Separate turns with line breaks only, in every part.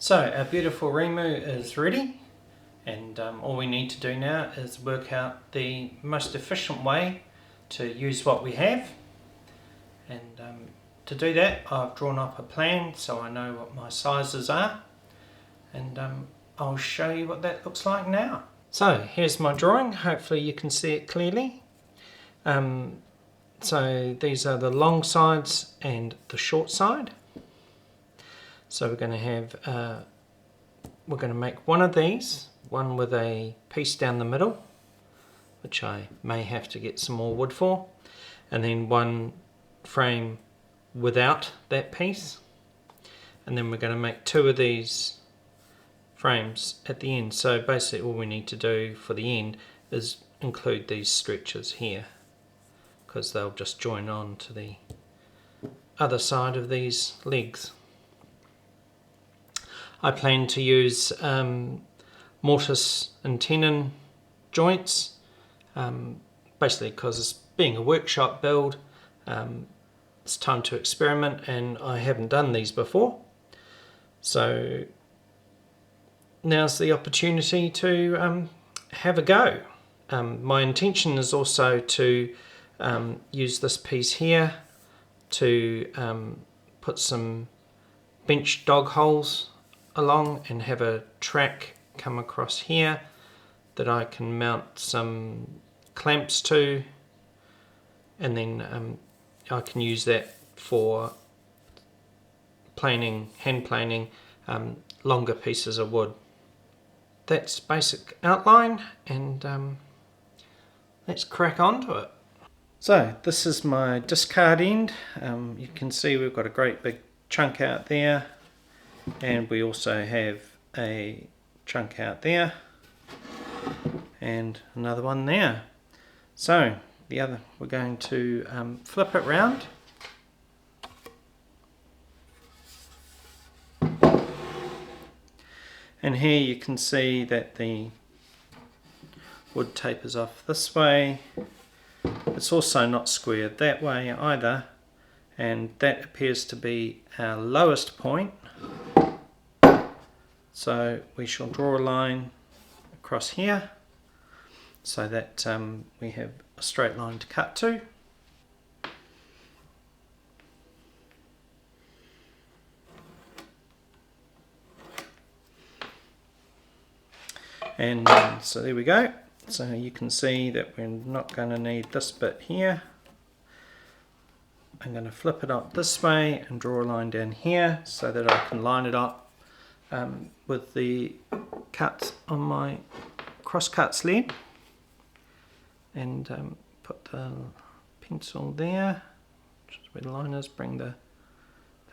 So our beautiful Rimu is ready, and all we need to do now is work out the most efficient way to use what we have. And to do that, I've drawn up a plan so I know what my sizes are, and I'll show you what that looks like now. So here's my drawing. Hopefully you can see it clearly. So these are the long sides and the short side. So we're going to make one of these, one with a piece down the middle, which I may have to get some more wood for, and then one frame without that piece, and then we're going to make two of these frames at the end. So basically all we need to do for the end is include these stretches here, because they'll just join on to the other side of these legs. I plan to use mortice and tenon joints, basically because it's being a workshop build, it's time to experiment, and I haven't done these before. So now's the opportunity to have a go. My intention is also to use this piece here to put some bench dog holes along and have a track come across here that I can mount some clamps to, and then I can use that for planing, hand planing longer pieces of wood. That's basic outline, and let's crack on to it. So this is my discard end. You can see we've got a great big chunk out there, and we also have a chunk out there and another one there. So the other, we're going to flip it round, and here you can see that the wood tapers off this way. It's also not squared that way either, and that appears to be our lowest point. So we shall draw a line across here so that we have a straight line to cut to. And so there we go. So you can see that we're not going to need this bit here. I'm going to flip it up this way and draw a line down here so that I can line it up with the cuts on my crosscut sled, and put the pencil there, which is where the line is. Bring the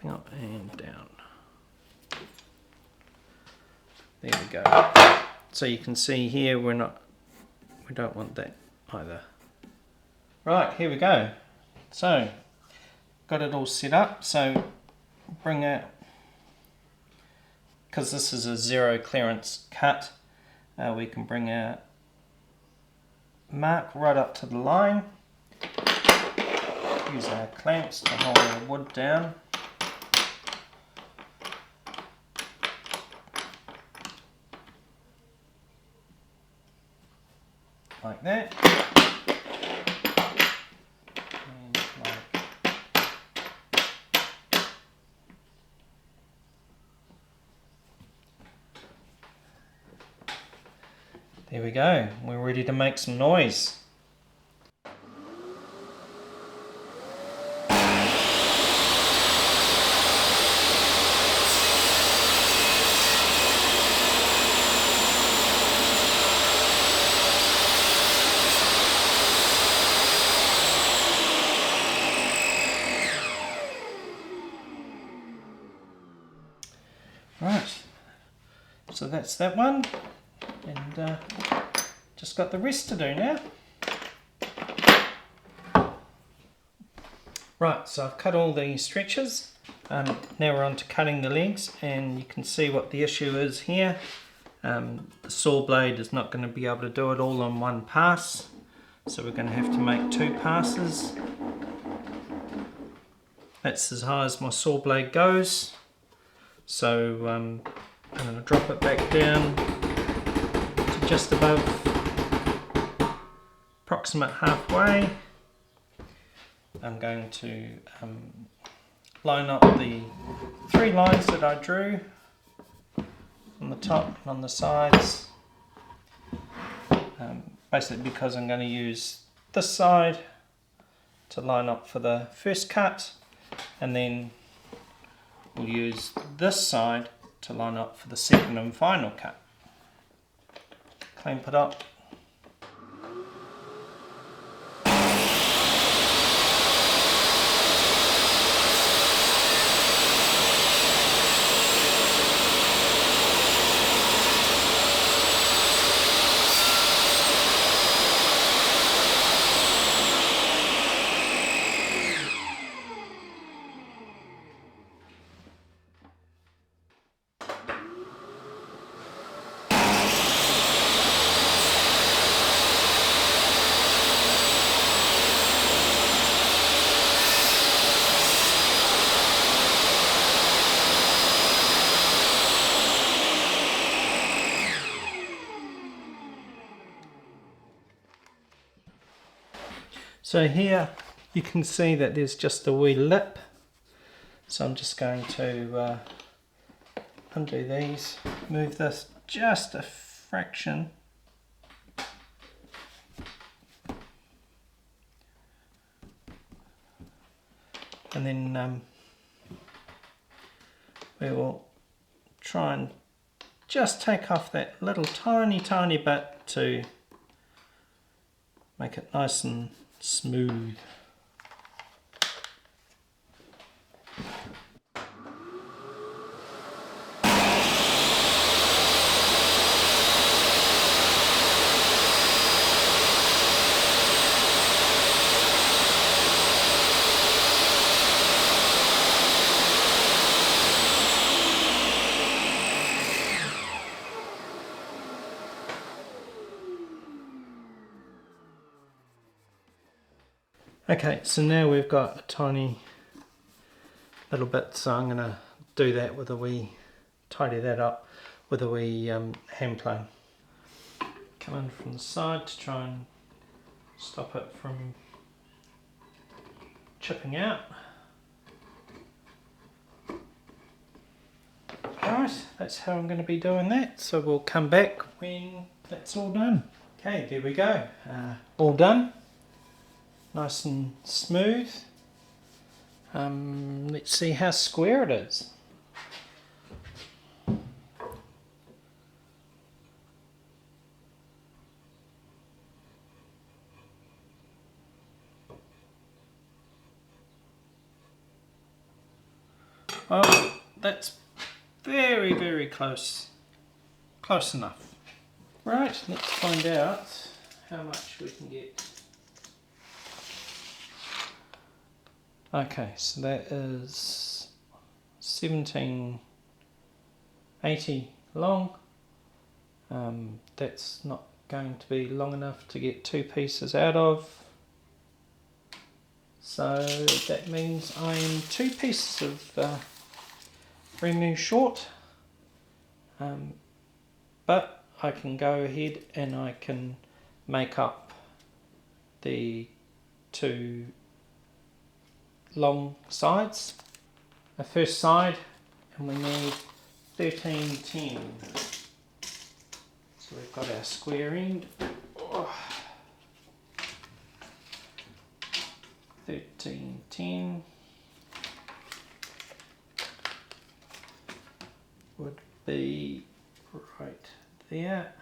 thing up and down. There we go. So you can see here we don't want that either. Right, here we go. So got it all set up. So bring out, because this is a zero clearance cut, we can bring our mark right up to the line. Use our clamps to hold our wood down. Like that. And there we go, we're ready to make some noise. Right, so that's that one, and just got the rest to do now. Right, so I've cut all the stretches. Now we're on to cutting the legs, and you can see what the issue is here. The saw blade is not going to be able to do it all on one pass, so we're going to have to make two passes. That's as high as my saw blade goes. So I'm going to drop it back down to just above approximate halfway. I'm going to line up the 3 lines that I drew on the top and on the sides, basically because I'm going to use this side to line up for the first cut, and then we'll use this side to line up for the second and final cut. Clamp it up. So here you can see that there's just a wee lip, so I'm just going to undo these, move this just a fraction, and then we will try and just take off that little tiny bit to make it nice and smooth. Okay, so now we've got a tiny little bit, so I'm going to do that with a wee, tidy that up with a wee hand plane. Come in from the side to try and stop it from chipping out. Alright, that's how I'm going to be doing that, so we'll come back when that's all done. Okay, there we go, all done. Nice and smooth. Let's see how square it is. Well, that's very close. Close enough. Right, let's find out how much we can get. Okay, so that is 1780 long. That's not going to be long enough to get 2 pieces out of. So that means I'm 2 pieces of remove short. But I can go ahead and I can make up the 2 long sides. The first side, and we need 1310. So we've got our square end. 1310 would be right there,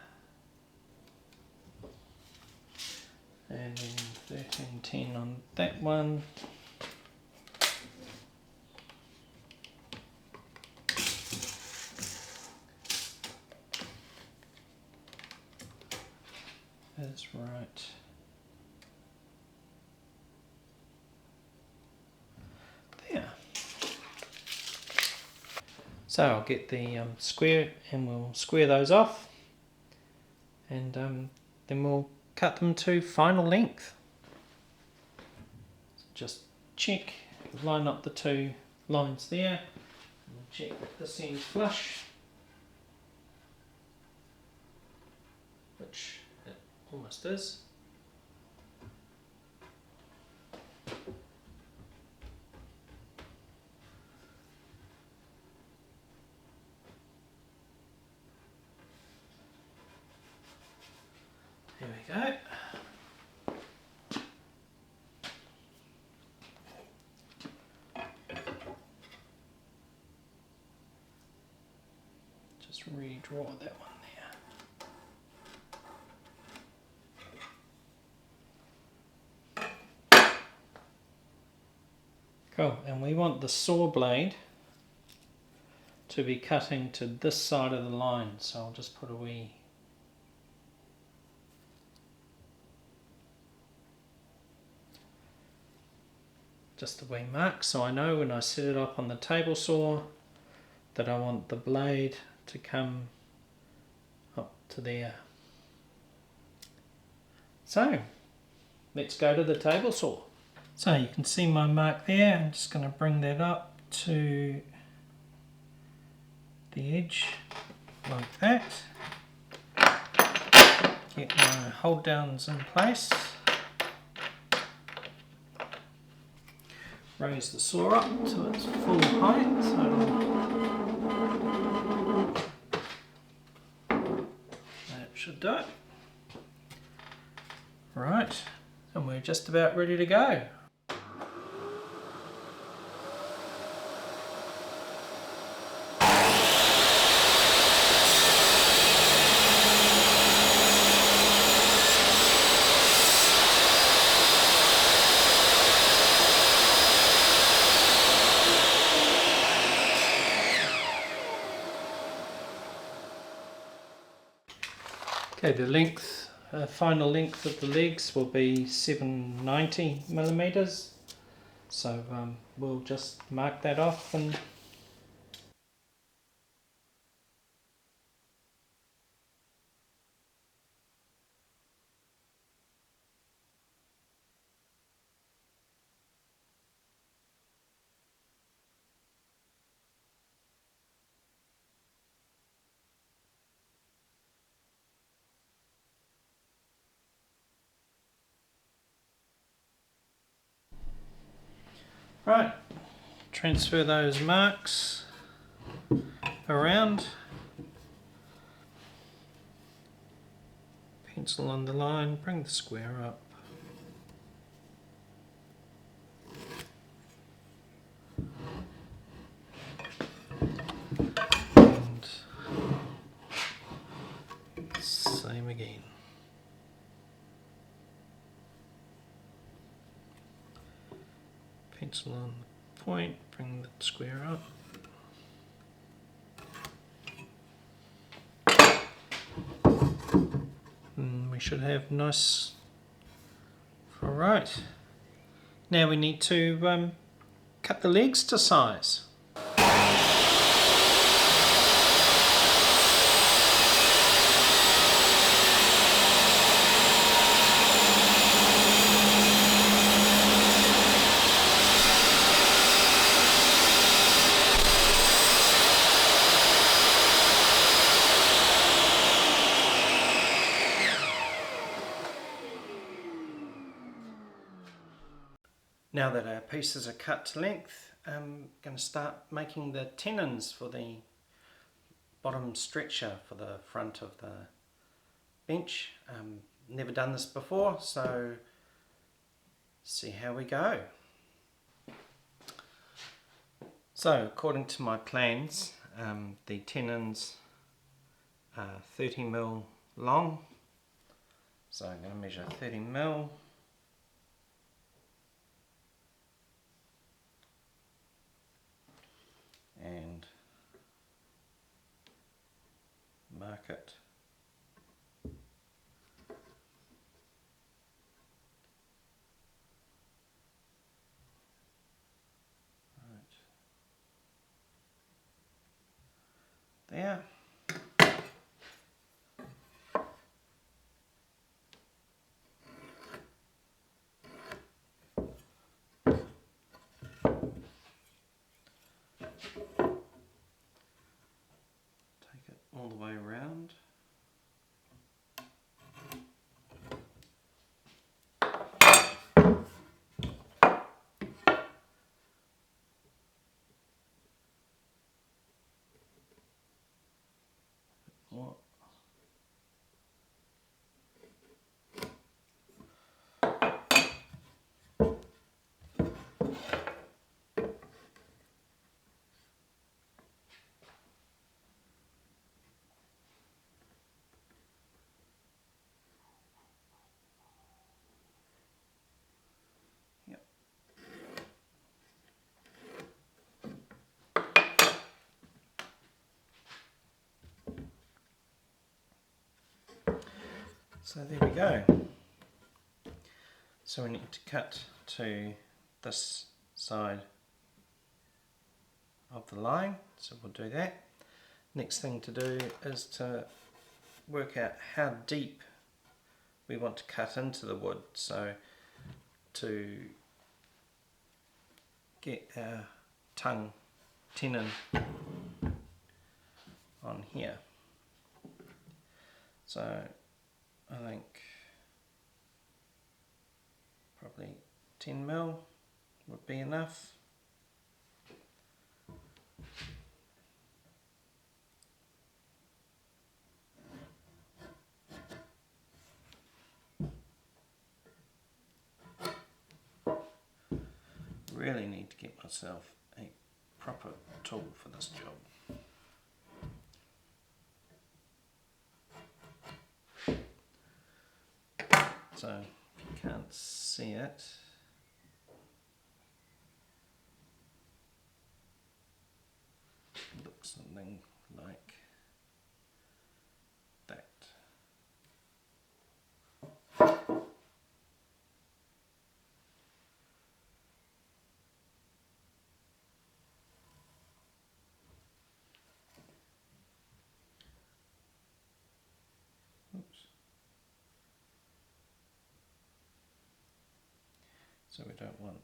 and then 1310 on that one. That's right. There. So I'll get the square and we'll square those off, and then we'll cut them to final length. So just check, line up the 2 lines there, and check that this end's flush. Almost is. There we go. Just redraw that one there. Cool, and we want the saw blade to be cutting to this side of the line, so I'll just put a wee mark, so I know when I set it up on the table saw that I want the blade to come up to there. So let's go to the table saw. So you can see my mark there. I'm just going to bring that up to the edge like that. Get my hold downs in place. Raise the saw up to its full height. So that should do it. Right, and we're just about ready to go. Okay, the length, final length of the legs will be 790 millimeters. So we'll just mark that off and right, transfer those marks around, pencil on the line, bring the square up. And same again. Pencil on the point, bring the square up. And we should have nice. Alright. Now we need to cut the legs to size. Now that our pieces are cut to length, I'm going to start making the tenons for the bottom stretcher for the front of the bench. Never done this before, so see how we go. So according to my plans, the tenons are 30mm long, so I'm going to measure 30mm. And mark it. Right. There. All the way around. more. So there we go. So we need to cut to this side of the line, so we'll do that. Next thing to do is to work out how deep we want to cut into the wood, so to get our tongue tenon on here. So I think probably 10mm would be enough. Really need to get myself a proper tool for this job. So if you can't see it, it looks something like that. Oops. So we don't want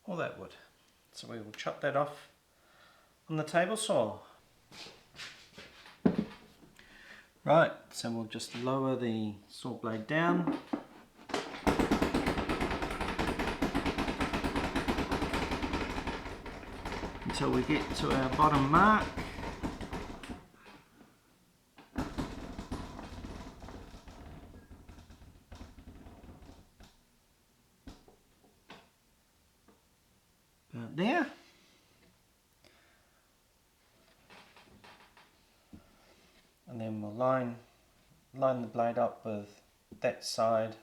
all that wood. So we will chop that off on the table saw. Right, so we'll just lower the saw blade down. Until we get to our bottom mark. About there. And then we'll line the blade up with that side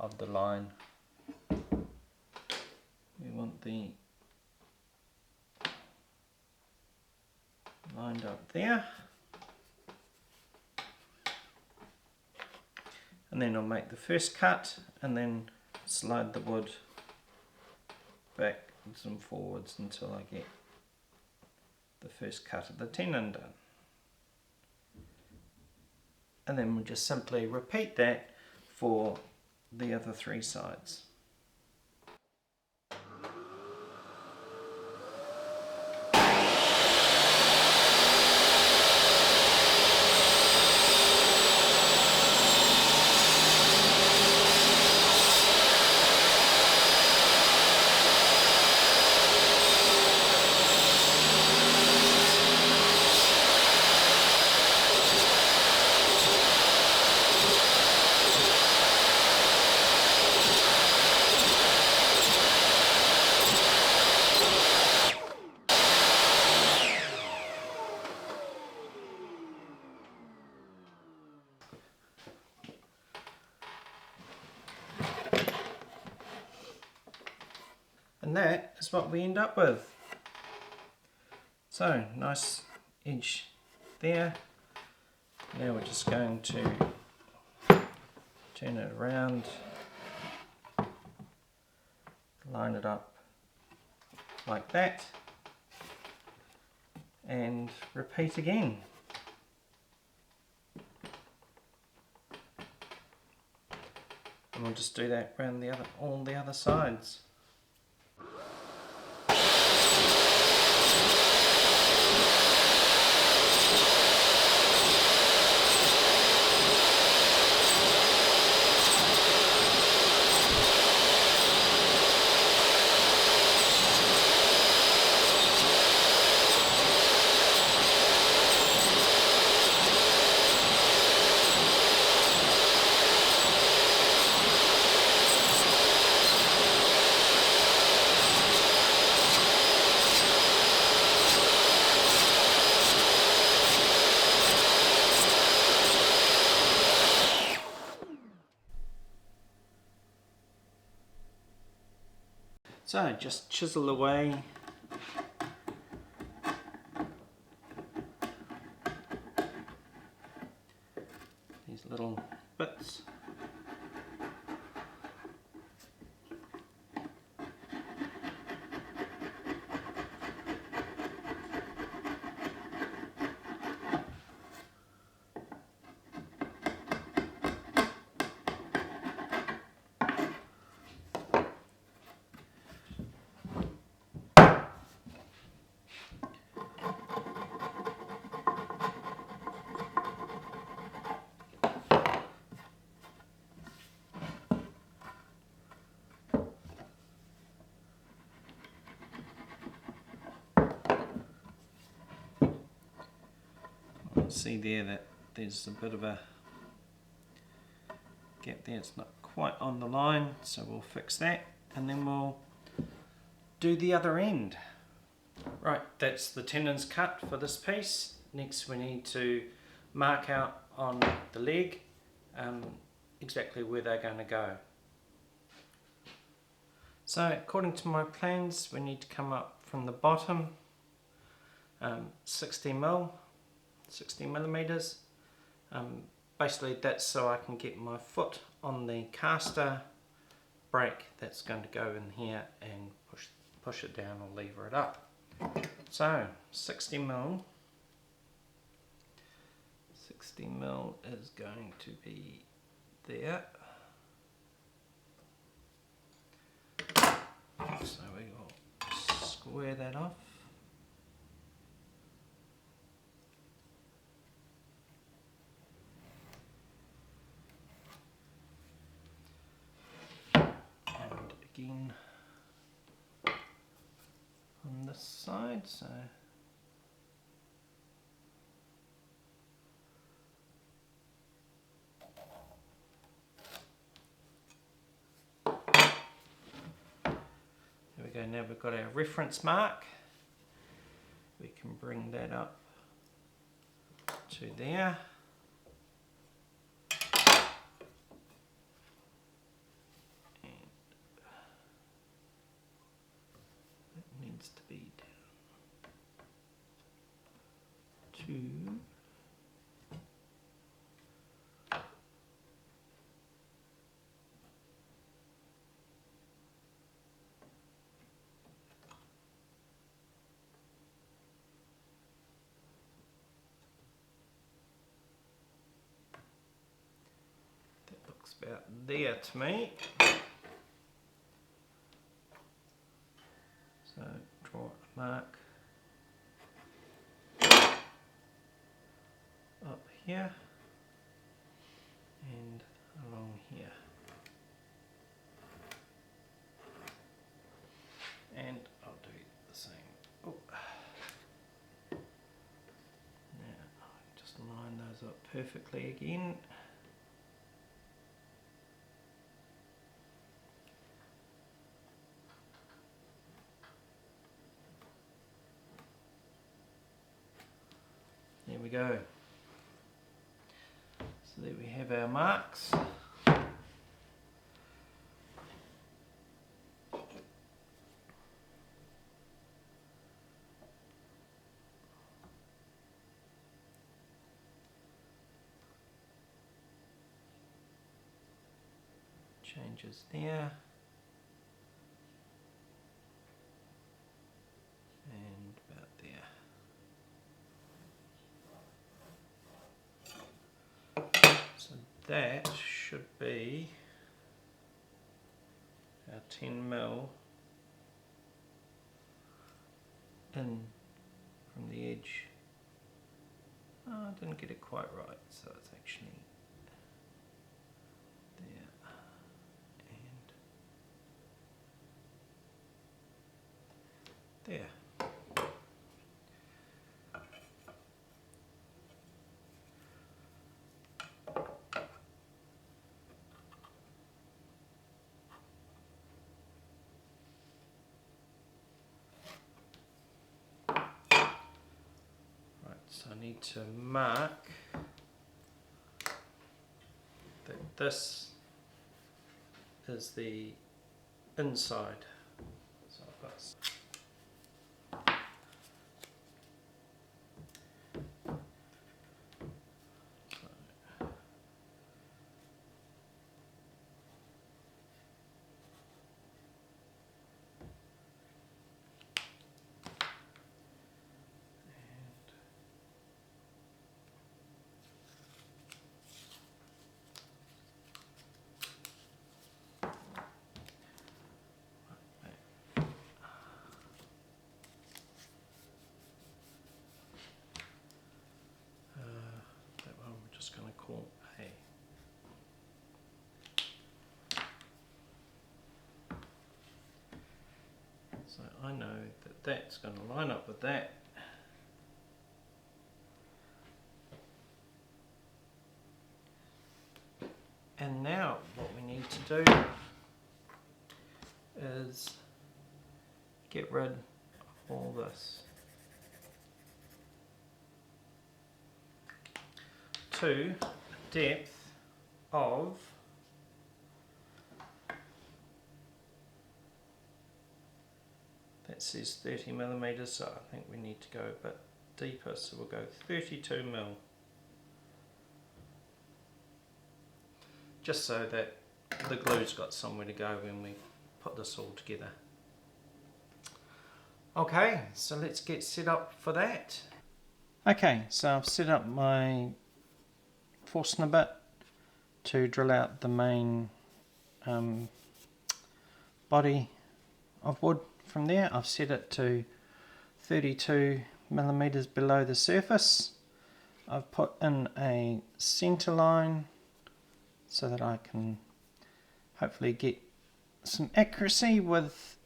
of the line. We want the lined up there, and then I'll make the first cut and then slide the wood backwards and forwards until I get the first cut of the tenon done. And then we'll just simply repeat that for the other three sides. And that is what we end up with. So, nice edge there. Now we're just going to turn it around, line it up like that, and repeat again. And we'll just do that around all the other sides. So just chisel away these little bits. See there that there's a bit of a gap there, it's not quite on the line, so we'll fix that and then we'll do the other end. Right, that's the tenons cut for this piece. Next we need to mark out on the leg exactly where they're going to go. So according to my plans we need to come up from the bottom 60 millimeters. Basically that's so I can get my foot on the caster brake that's going to go in here and push it down or lever it up. So 60 mil is going to be there. So we will square that off. Again on this side, so there we go. Now we've got our reference mark, we can bring that up to there. To be down to that looks about there to me. So draw a mark up here and along here, and I'll do the same. Oh. Now I'll just line those up perfectly again. There we go. So there we have our marks. Changes there. And about there. So that should be our 10 mil in from the edge. Oh, I didn't get it quite right, so it's actually there and there. So I need to mark that this is the inside plus. That one we're just going to call A. So I know that that's going to line up with that. And now what we need to do is get rid of all this. To a depth of that says 30 millimeters, so I think we need to go a bit deeper, so we'll go 32 mil, just so that the glue's got somewhere to go when we put this all together. Okay, so let's get set up for that. Okay, so I've set up my Forstner bit to drill out the main body of wood. From there I've set it to 32 millimeters below the surface. I've put in a center line so that I can hopefully get some accuracy with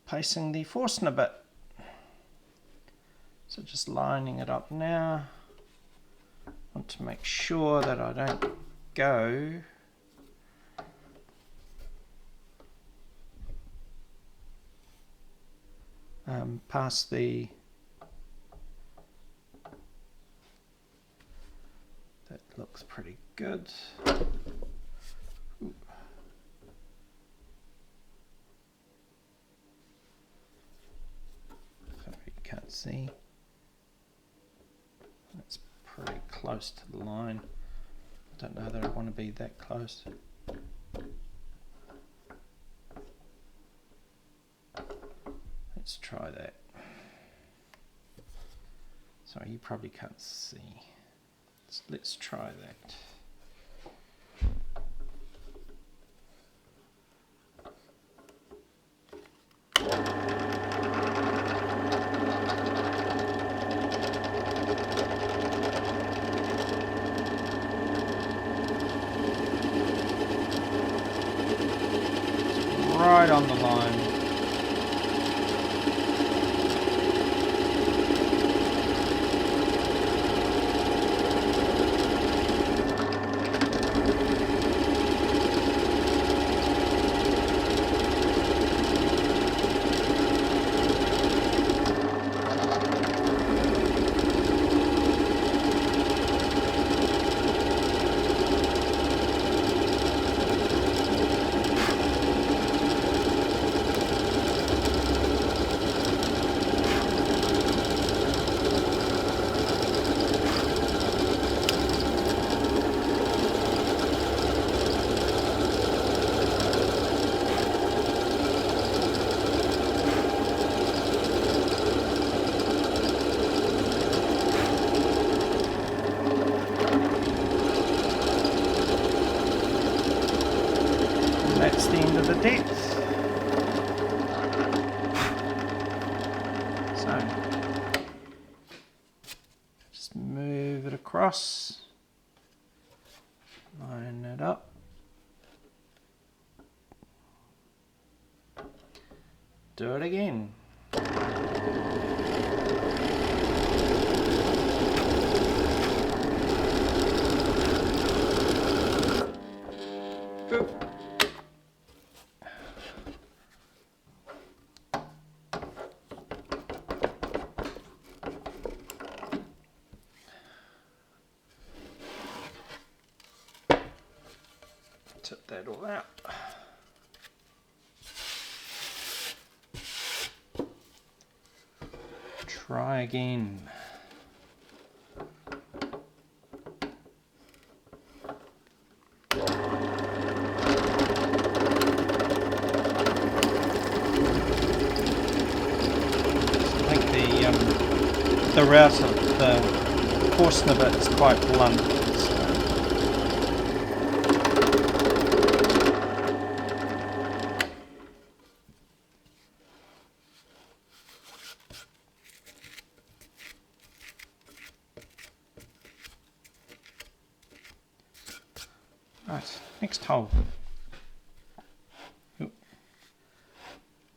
placing the Forstner bit. So just lining it up now. I want to make sure that I don't go past the, that looks pretty good. Ooh. Sorry, you can't see. That's pretty close to the line. I don't know that I want to be that close. Let's try that. Sorry, you probably can't see. Let's try that. Right on the line. That's the end of the depth. So just move it across, line it up. Do it again. Boop. Tip that all out. try again. I think the route of the Forstner bit is quite blunt. Right, next hole. Ooh.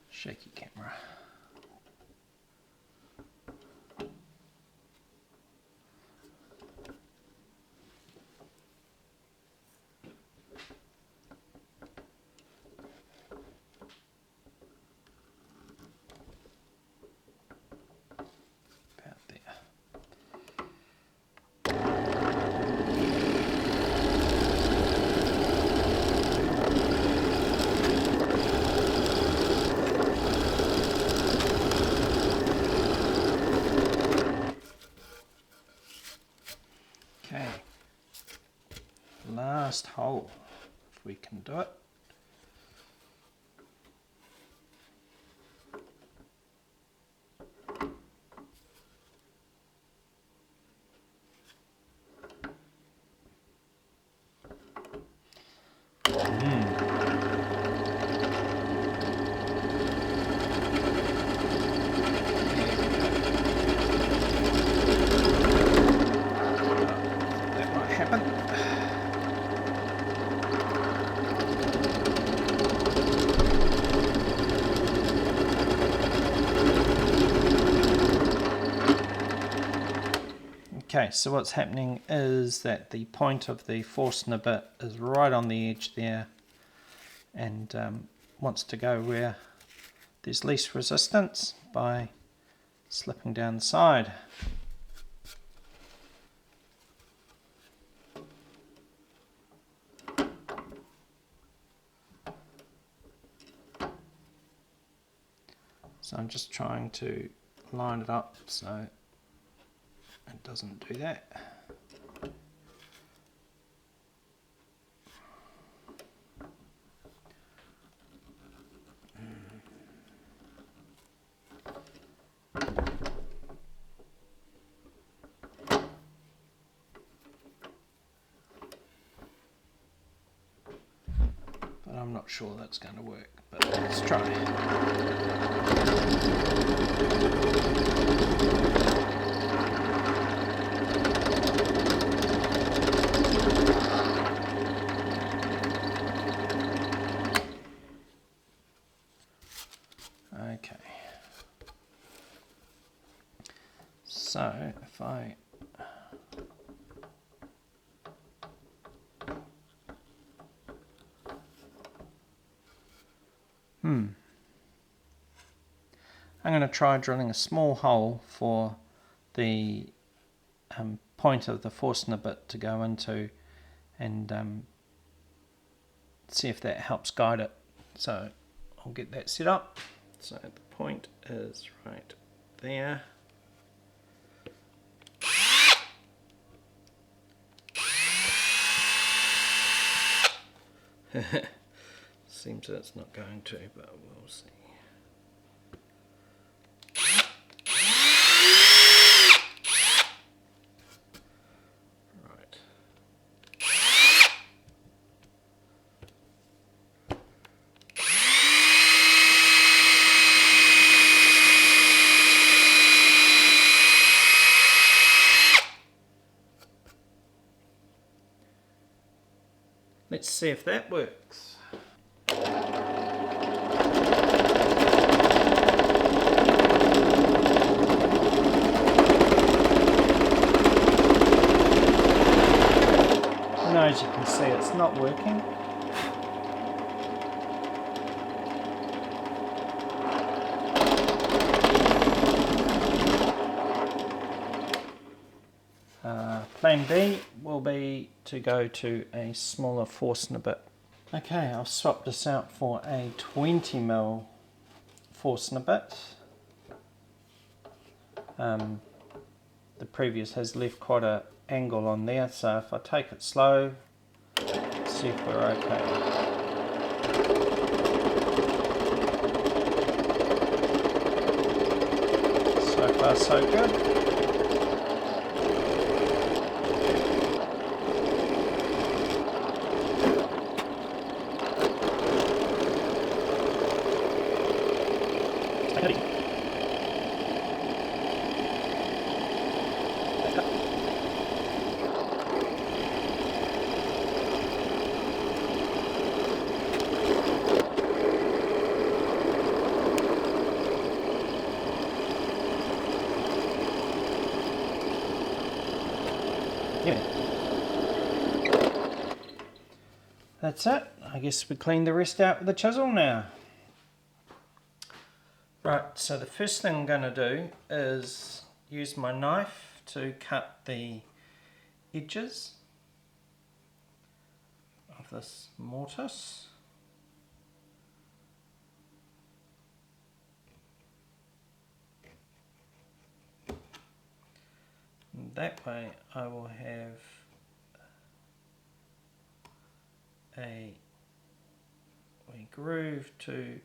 Shaky camera. About there. Okay, last hole, if we can do it. Okay, so what's happening is that the point of the Forstner bit is right on the edge there and wants to go where there's least resistance by slipping down the side. So I'm just trying to line it up so it doesn't do that. But I'm not sure that's going to work, but let's try. Okay, so if I I'm going to try drilling a small hole for the point of the Forstner bit to go into and see if that helps guide it. So I'll get that set up. So the point is right there. Seems that it's not going to, but we'll see. Right. Let's see if that works. Now, as you can see, it's not working. Plan B will be to go to a smaller Forstner bit. Okay, I'll swap this out for a 20mm Forstner bit. The previous has left quite an angle on there, so if I take it slow, see if we're okay. So far so good. That's it. I guess we clean the rest out with the chisel now. Right, so the first thing I'm going to do is use my knife to cut the edges of this mortise. And that way I will have a groove to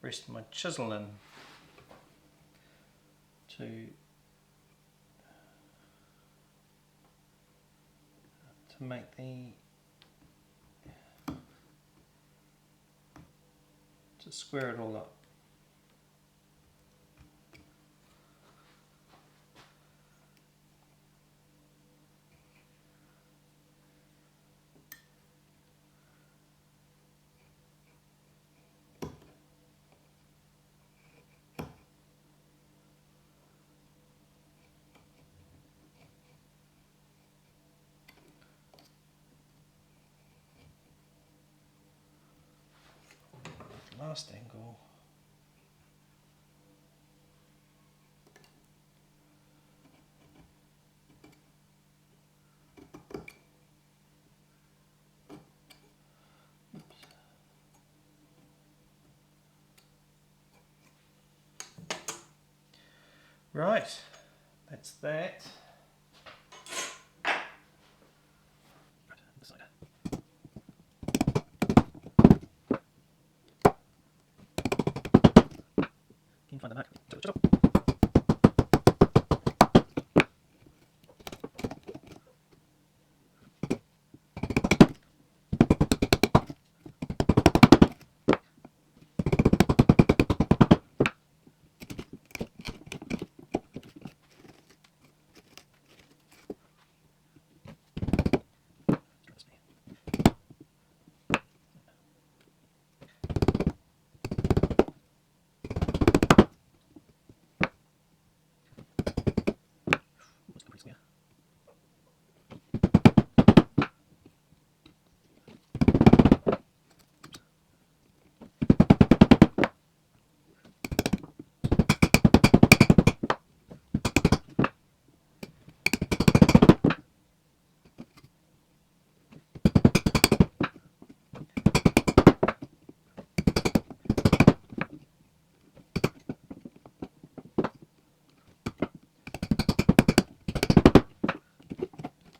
rest my chisel in to make to square it all up. Last angle. Oops. Right, that's that. Can you find the mark?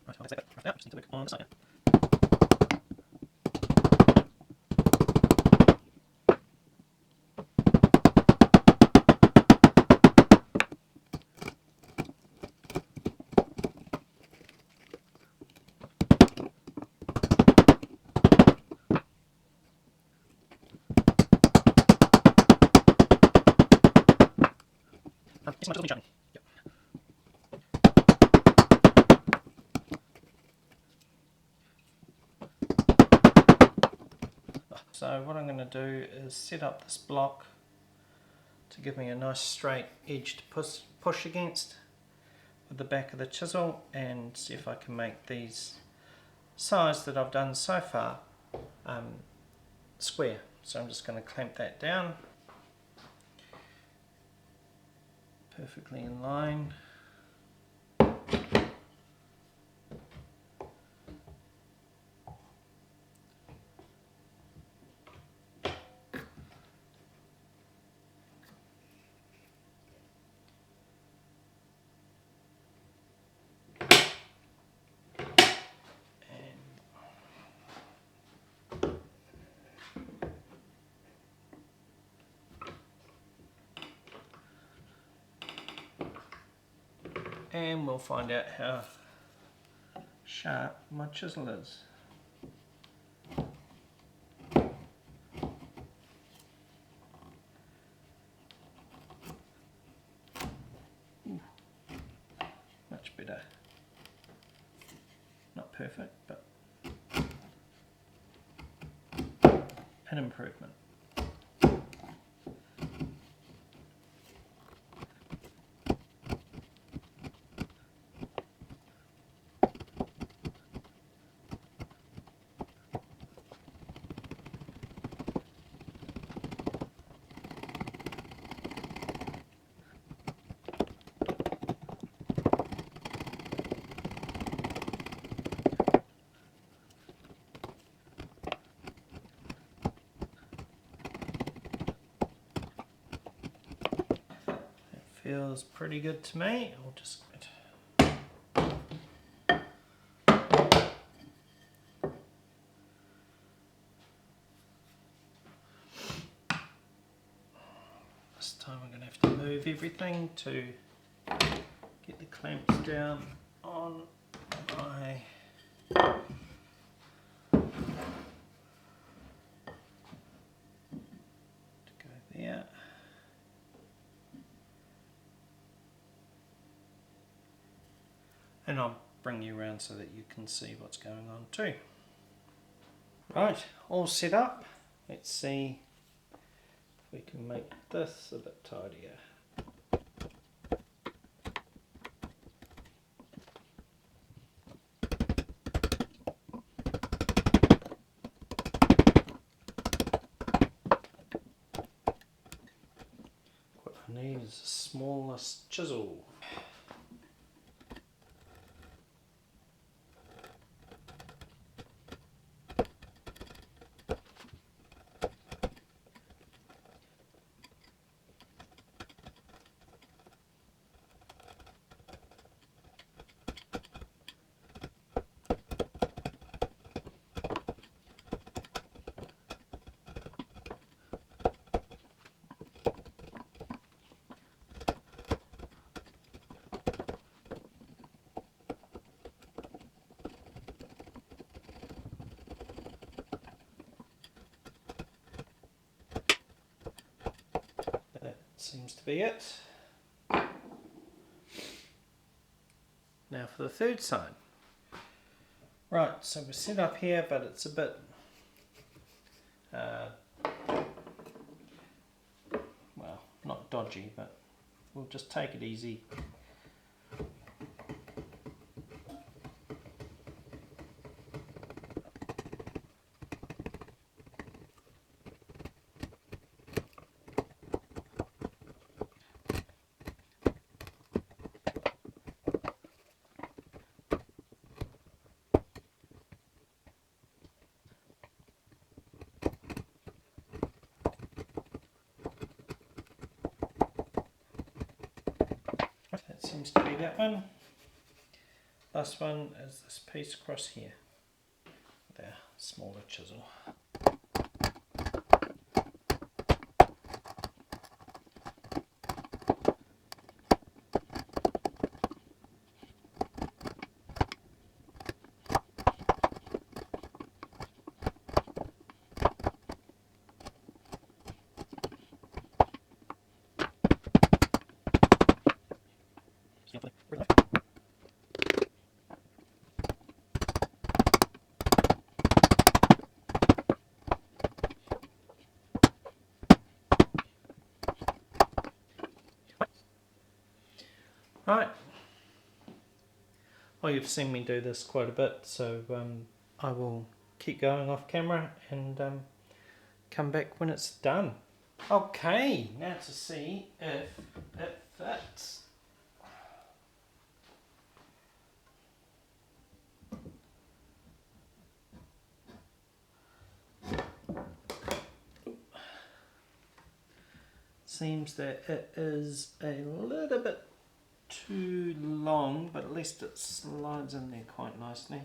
Right now, just need to work on the side. Yes, my chisel needs sharpening. Yep. So what I'm going to do is set up this block to give me a nice straight edge to push against with the back of the chisel, and see if I can make these sides that I've done so far square. So I'm just going to clamp that down perfectly in line. and we'll find out how sharp my chisel is. Much better. Not perfect, but an improvement. Feels pretty good to me. I'll just this time I'm going to have to move everything to get the clamps down on my to go there. And I'll bring you around so that you can see what's going on too. Right, all set up. Let's see if we can make this a bit tidier. What I need is the smallest chisel. Seems to be it. Now for the third side. Right, so we're set up here, but it's a bit well, not dodgy, but we'll just take it easy. That seems to be that one. Last one is this piece across here with our smaller chisel. Right, well, you've seen me do this quite a bit, so I will keep going off camera and come back when it's done. Okay, now to see if it fits. Seems that it is a little bit too long, but at least it slides in there quite nicely.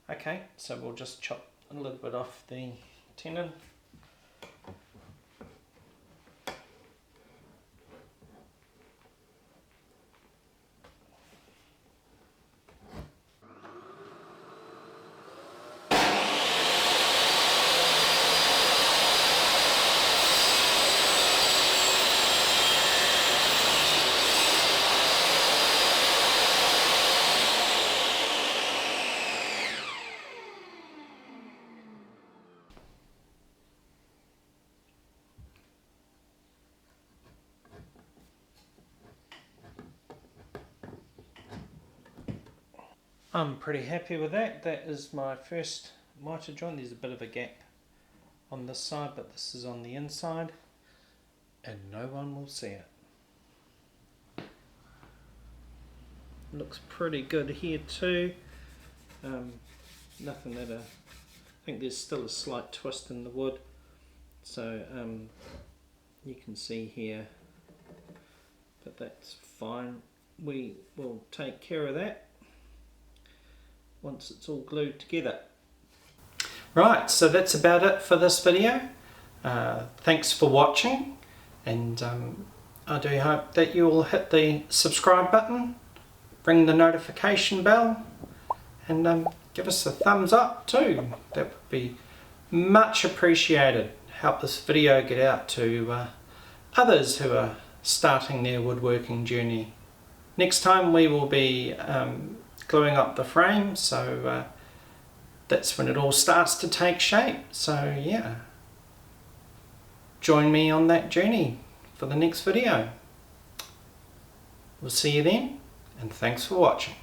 Okay, so we'll just chop a little bit off the tenon. I'm pretty happy with that. That is my first mitre joint. There's a bit of a gap on this side, but this is on the inside and no one will see it. Looks pretty good here too. Nothing that I think there's still a slight twist in the wood, so you can see here, but that's fine. We will take care of that once it's all glued together. Right, so that's about it for this video. Thanks for watching, and I do hope that you will hit the subscribe button, ring the notification bell, and give us a thumbs up too. That would be much appreciated. Help this video get out to others who are starting their woodworking journey. Next time we will be gluing up the frame, so that's when it all starts to take shape. So yeah, join me on that journey for the next video. We'll see you then, and thanks for watching.